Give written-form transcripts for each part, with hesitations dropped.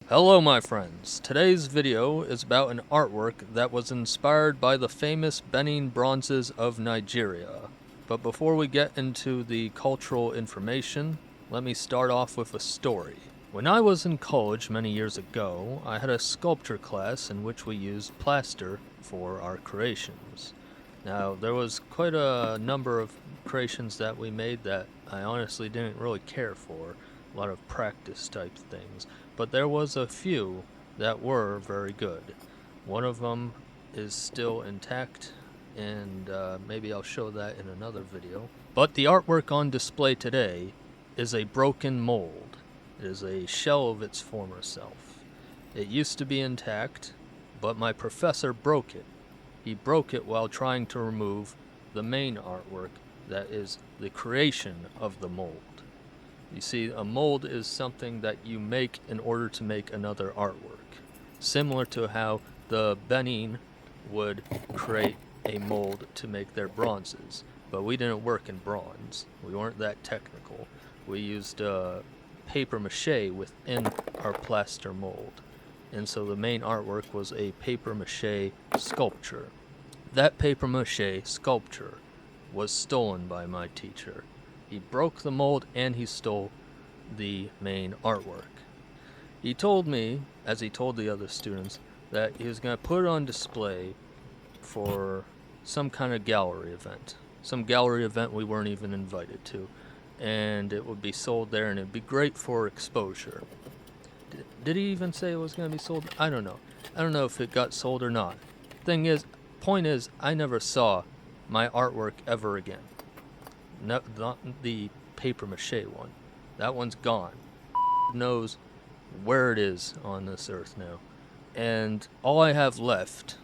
Hello my friends, today's video is about an artwork that was inspired by the famous Benin Bronzes of Nigeria. But before we get into the cultural information, let me start off with a story. When I was in college many years ago, I had a sculpture class in which we used plaster for our creations. Now, there was quite a number of creations that we made that I honestly didn't really care for, a lot of practice type things, but there was a few that were very good. One of them is still intact, and maybe I'll show that in another video. But the artwork on display today is a broken mold. It is a shell of its former self. It used to be intact, but my professor broke it. He broke it while trying to remove the main artwork that is the creation of the mold. You see, a mold is something that you make in order to make another artwork. Similar to how the Benin would create a mold to make their bronzes. But we didn't work in bronze. We weren't that technical. We used paper mache within our plaster mold. And so the main artwork was a paper mache sculpture. That paper mache sculpture was stolen by my teacher. He broke the mold and he stole the main artwork. He told me, as he told the other students, that he was going to put it on display for some kind of gallery event. Some gallery event we weren't even invited to. And it would be sold there and it'd be great for exposure. Did he even say it was going to be sold? I don't know. I don't know if it got sold or not. Point is, I never saw my artwork ever again. No, not the paper mache one. That one's gone. Knows where it is on this earth now. And all I have left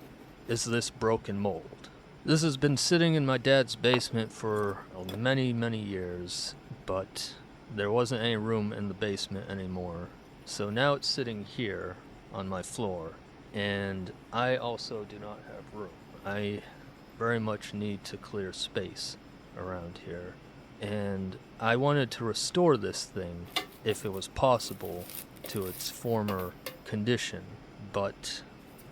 is this broken mold. This has been sitting in my dad's basement for many, many years, but there wasn't any room in the basement anymore. So now it's sitting here on my floor, and I also do not have room. I very much need to clear space around here, and I wanted to restore this thing if it was possible to its former condition, but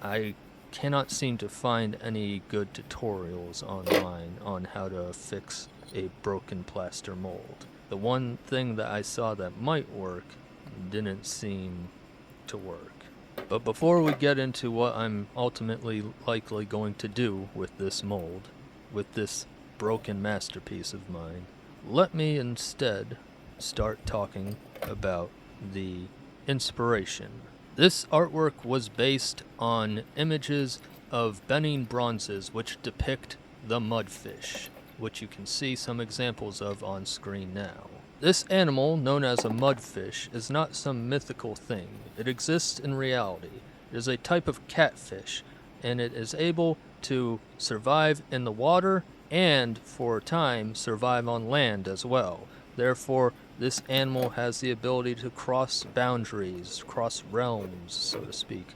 I cannot seem to find any good tutorials online on how to fix a broken plaster mold. The one thing that I saw that might work didn't seem to work. But before we get into what I'm ultimately likely going to do with this mold, with this broken masterpiece of mine, let me instead start talking about the inspiration. This artwork was based on images of Benin bronzes which depict the mudfish, which you can see some examples of on screen now. This animal, known as a mudfish, is not some mythical thing. It exists in reality. It is a type of catfish, and it is able to survive in the water and, for a time, survive on land as well. Therefore, this animal has the ability to cross boundaries, cross realms, so to speak.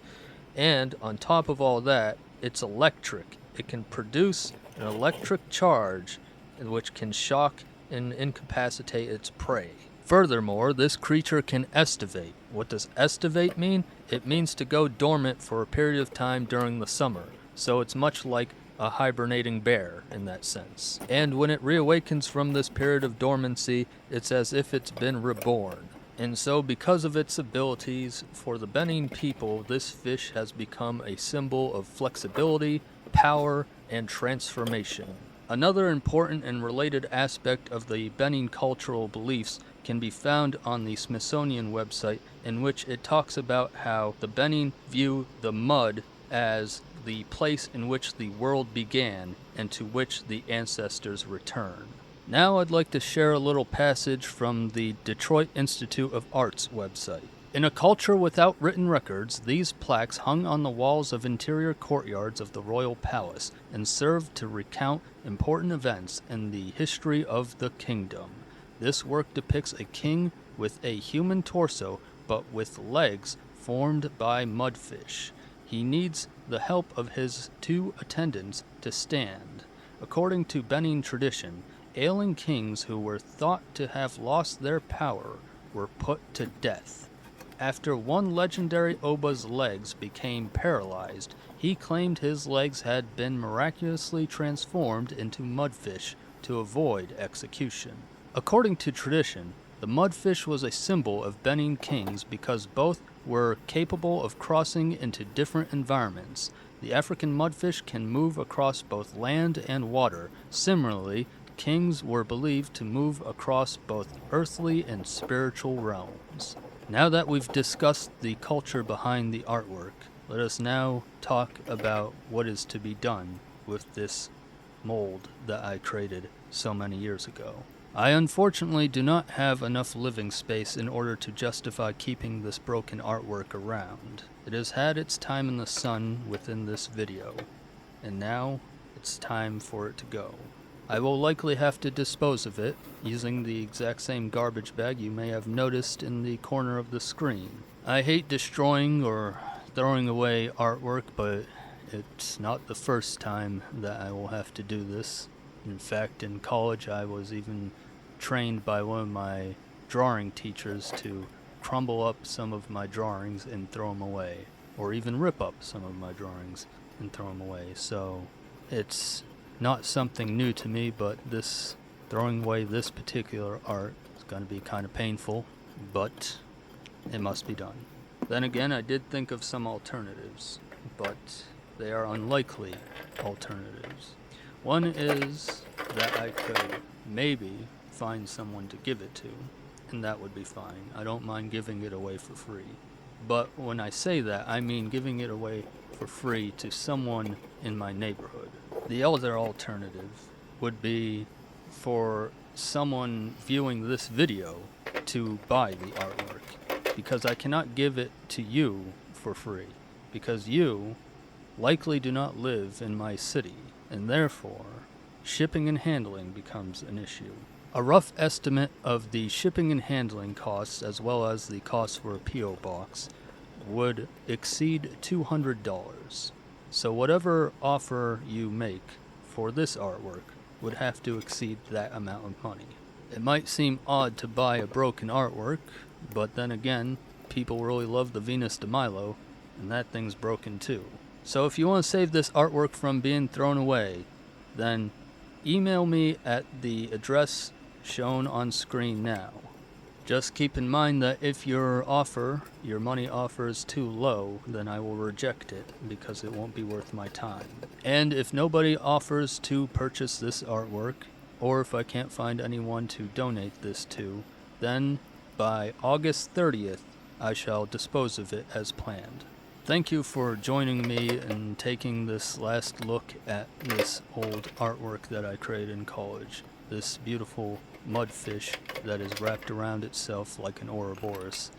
And, on top of all that, it's electric. It can produce an electric charge, which can shock and incapacitate its prey. Furthermore, this creature can estivate. What does estivate mean? It means to go dormant for a period of time during the summer. So it's much like a hibernating bear in that sense. And when it reawakens from this period of dormancy, it's as if it's been reborn. And so because of its abilities, for the Benin people, this fish has become a symbol of flexibility, power, and transformation. Another important and related aspect of the Benin cultural beliefs can be found on the Smithsonian website, in which it talks about how the Benin view the mud as the place in which the world began and to which the ancestors return. Now I'd like to share a little passage from the Detroit Institute of Art's website. In a culture without written records, these plaques hung on the walls of interior courtyards of the royal palace and served to recount important events in the history of the kingdom. This work depicts a king with a human torso, but with legs formed by mudfish. He needs the help of his two attendants to stand. According to Benin tradition, ailing kings who were thought to have lost their power were put to death. After one legendary Oba's legs became paralyzed, he claimed his legs had been miraculously transformed into mudfish to avoid execution. According to tradition, the mudfish was a symbol of Benin kings because both were capable of crossing into different environments. The African mudfish can move across both land and water. Similarly, kings were believed to move across both earthly and spiritual realms. Now that we've discussed the culture behind the artwork, let us now talk about what is to be done with this mold that I created so many years ago. I unfortunately do not have enough living space in order to justify keeping this broken artwork around. It has had its time in the sun within this video, and now it's time for it to go. I will likely have to dispose of it using the exact same garbage bag you may have noticed in the corner of the screen. I hate destroying or throwing away artwork, but it's not the first time that I will have to do this. In fact, in college I was even trained by one of my drawing teachers to crumble up some of my drawings and throw them away, or even rip up some of my drawings and throw them away. So it's not something new to me, but this throwing away this particular art is going to be kind of painful, but it must be done. Then again, I did think of some alternatives, but they are unlikely alternatives. One is that I could maybe find someone to give it to, and that would be fine. I don't mind giving it away for free. But when I say that, I mean giving it away for free to someone in my neighborhood. The other alternative would be for someone viewing this video to buy the artwork, because I cannot give it to you for free, because you likely do not live in my city, and therefore shipping and handling becomes an issue. A rough estimate of the shipping and handling costs, as well as the cost for a P.O. box, would exceed $200. So whatever offer you make for this artwork would have to exceed that amount of money. It might seem odd to buy a broken artwork, but then again, people really love the Venus de Milo, and that thing's broken too. So if you want to save this artwork from being thrown away, then email me at the address shown on screen now. Just keep in mind that if your money offer is too low, then I will reject it because it won't be worth my time. And if nobody offers to purchase this artwork, or if I can't find anyone to donate this to, then by August 30th, I shall dispose of it as planned. Thank you for joining me and taking this last look at this old artwork that I created in college. This beautiful mudfish that is wrapped around itself like an Ouroboros.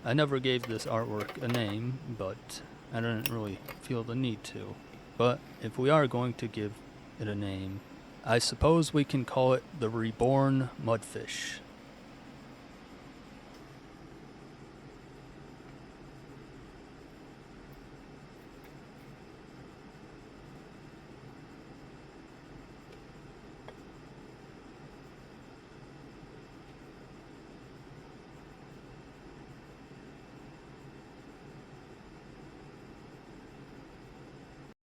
I never gave this artwork a name, but I didn't really feel the need to. But if we are going to give it a name, I suppose we can call it the Reborn Mudfish.